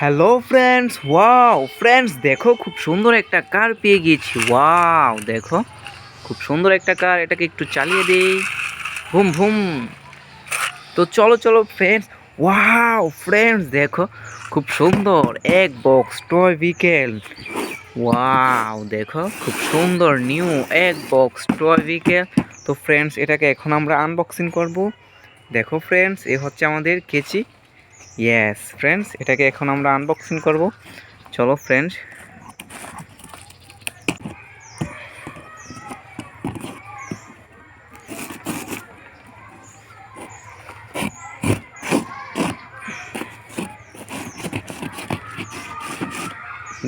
Hello friends, wow friends, দেখো খুব সুন্দর একটা কার পেয়ে গিয়েছি। ওয়াও, দেখো খুব সুন্দর একটা কার। এটাকে একটু চালিয়ে দেই। ভুম ভুম। তো চলো চলো ফ্রেন্ডস। ওয়াও ফ্রেন্ডস, দেখো খুব সুন্দর এক বক্স টয় ভেহিকেল। ওয়াও, দেখো খুব সুন্দর নিউ এক বক্স টয় ভেহিকেল। তো ফ্রেন্ডস, এটাকে এখন আমরা আনবক্সিং করব। দেখো ফ্রেন্ডস, এ হচ্ছে আমাদের কেচি। ইয়েস ফ্রেন্ডস, এটাকে এখন আমরা আনবক্সিং করব। চলো ফ্রেন্ডস।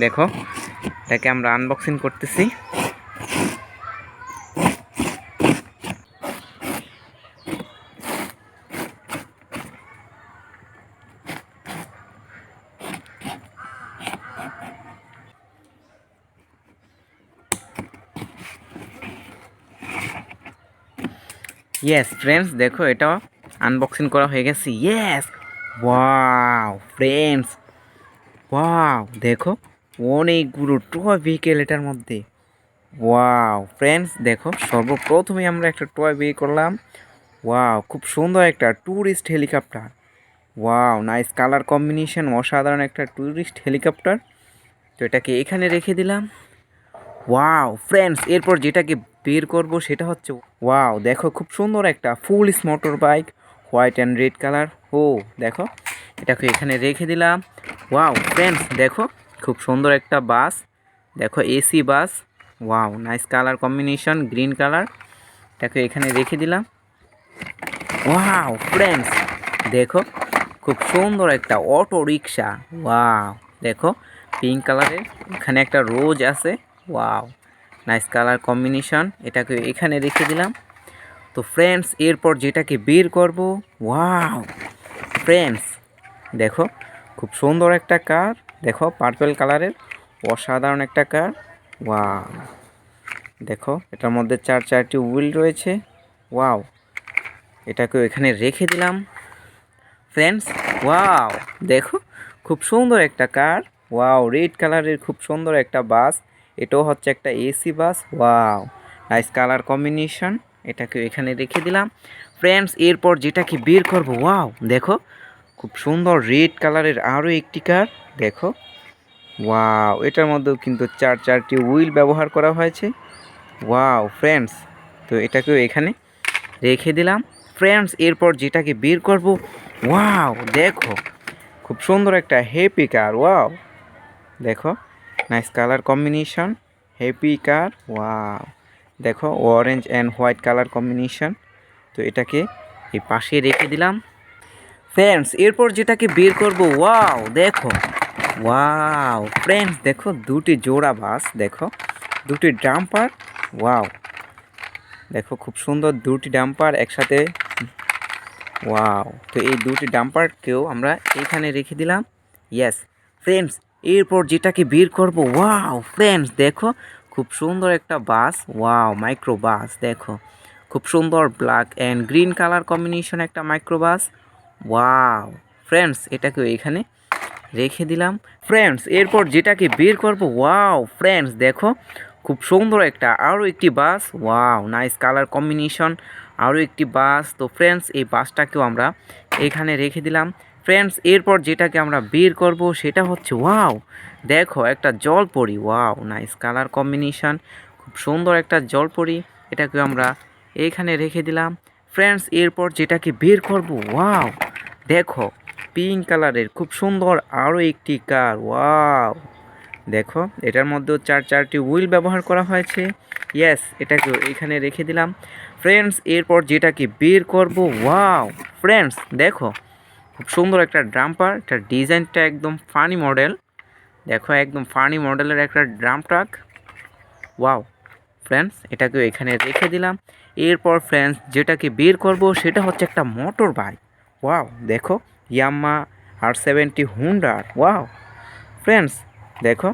দেখো, এটাকে আমরা আনবক্সিং করতেছি। ইয়েস ফ্রেন্ডস, দেখো এটা আনবক্সিং করা হয়ে গেছে। ইয়েস, ওয়াও ফ্রেন্ডস, ওয়াও দেখো অনেকগুলো টয় ভেহিকেল এটার মধ্যে। ওয়াও ফ্রেন্ডস, দেখো সর্বপ্রথমে আমরা একটা টয় বের করলাম। ওয়াও, খুব সুন্দর একটা tourist helicopter. Wow, nice colour combination, অসাধারণ একটা ট্যুরিস্ট হেলিকপ্টার। তো এটাকে এখানে রেখে দিলাম। ওয়াও ফ্রেন্ডস, এরপর যেটাকে বের করব সেটা হচ্ছে, ওয়াও দেখো খুব সুন্দর একটা ফুল motor bike, white and red colour. ও দেখো, এটাকে এখানে রেখে দিলাম। ওয়াও ফ্রেন্ডস, দেখো খুব সুন্দর একটা বাস। দেখো AC bus. Wow, nice colour combination, green colour. এটাকে এখানে রেখে দিলাম। ওয়াও ফ্রেন্ডস, দেখো খুব সুন্দর একটা অটো রিক্সা। ওয়াও, দেখো পিঙ্ক কালারের, এখানে একটা রোজ আছে। Wow, nice colour combination. এটাকে এখানে রেখে দিলাম। তো ফ্রেন্ডস, এরপর যেটাকে বের করব, ওয়াও ফ্রেন্ডস, দেখো খুব সুন্দর একটা কার। দেখো পার্পল কালারের, অসাধারণ একটা কার। ওয়াও, দেখো এটার মধ্যে চারটি হুইল রয়েছে। ওয়াও, এটাকে এখানে রেখে দিলাম। ফ্রেন্ডস, ওয়াও দেখো খুব সুন্দর একটা কার। ওয়াও, রেড কালারের খুব সুন্দর একটা বাস। এটাও হচ্ছে একটা AC bus. Wow, nice colour combination. এটাকে এখানে রেখে দিলাম। ফ্রেন্ডস, এরপর যেটাকে বের করব, ওয়াও দেখো খুব সুন্দর রেড কালারের আরও একটি কার। দেখো, ওয়াও এটার মধ্যেও কিন্তু চারটি হুইল ব্যবহার করা হয়েছে। ওয়াও ফ্রেন্ডস, তো এটাকেও এখানে রেখে দিলাম। ফ্রেন্ডস, এরপর যেটাকে বের করব, ওয়াও দেখো খুব সুন্দর একটা হ্যাপি কার। ওয়াও দেখো, নাইস কালার কম্বিনেশন, হ্যাপি কার। ওয়াও, দেখো orange and white colour combination. তো এটাকে এই পাশে রেখে দিলাম। ফ্রেন্ডস, এরপর যেটাকে বের করব, ওয়াও দেখো, ওয়াও ফ্রেন্ডস, দেখো দুটি জোড়া বাস। দেখো দুটি ডাম্পার। ওয়াও, দেখো খুব সুন্দর দুটি ডাম্পার একসাথে। ওয়াও, তো এই দুটি ডাম্পারকেও আমরা এইখানে রেখে দিলাম। ইয়েস ফ্রেন্ডস, এরপর যেটাকে বের করব, ওয়াও ফ্রেন্ডস, দেখো খুব সুন্দর একটা বাস। Wow, micro bus. দেখো খুব সুন্দর black and green colour combination একটা মাইক্রো বাস। ওয়াও ফ্রেন্ডস, এটাকেও এখানে রেখে দিলাম। ফ্রেন্ডস, এরপর যেটাকে বের করব, ওয়াও ফ্রেন্ডস, দেখো খুব সুন্দর একটা আরও একটি বাস। ওয়াও, নাইস কালার কম্বিনেশন, আরও একটি বাস। তো ফ্রেন্ডস, এই বাসটাকেও আমরা এখানে রেখে দিলাম। ফ্রেন্ডস, এরপর যেটাকে আমরা বের করব সেটা হচ্ছে, ওয়াও দেখো একটা জলপরি। ওয়াও, নাইস কালার কম্বিনেশন, খুব সুন্দর একটা জলপরি। এটাকে আমরা এখানে রেখে দিলাম। ফ্রেন্ডস, এরপর যেটাকে বের করব, ওয়াও দেখো পিঙ্ক কালারের খুব সুন্দর আরও একটি কার। ওয়াও, দেখো এটার মধ্যেও চারটি হুইল ব্যবহার করা হয়েছে। ইয়েস, এটাকে এখানে রেখে দিলাম। ফ্রেন্ডস, এরপর যেটাকে বের করব, ওয়াও ফ্রেন্ডস, দেখো খুব সুন্দর একটা ড্রাম্পার। এটা ডিজাইনটা একদম ফানি মডেল। দেখো একদম ফানি মডেলের একটা ড্রাম ট্রাক। ওয়াও ফ্রেন্ডস, এটাকেও এখানে রেখে দিলাম। এরপর ফ্রেন্ডস, যেটাকে বের করব সেটা হচ্ছে একটা মোটর বাইক। ওয়াও, দেখো ইয়াম্মা R70 হুন্ডার। ওয়াও ফ্রেন্ডস, দেখো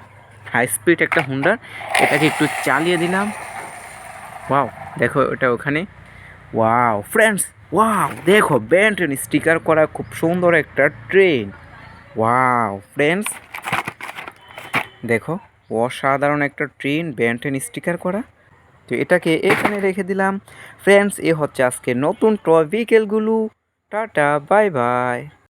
হাই স্পিড একটা হুন্ডার। এটাকে একটু চালিয়ে দিলাম। ওয়াও, দেখো এটা ওখানে। ওয়াও ফ্রেন্ডস, ওয়াও দেখো বেন্টন স্টিকার করা খুব সুন্দর একটা ট্রেন। ওয়াও ফ্রেন্ডস, দেখো অসাধারণ একটা ট্রেন বেন্টেন স্টিকার করা। তো এটাকে এখানে রেখে দিলাম। ফ্রেন্ডস, এ হচ্ছে আজকে নতুন টয় ভেহিকেলগুলো। টাটা, বাই বাই।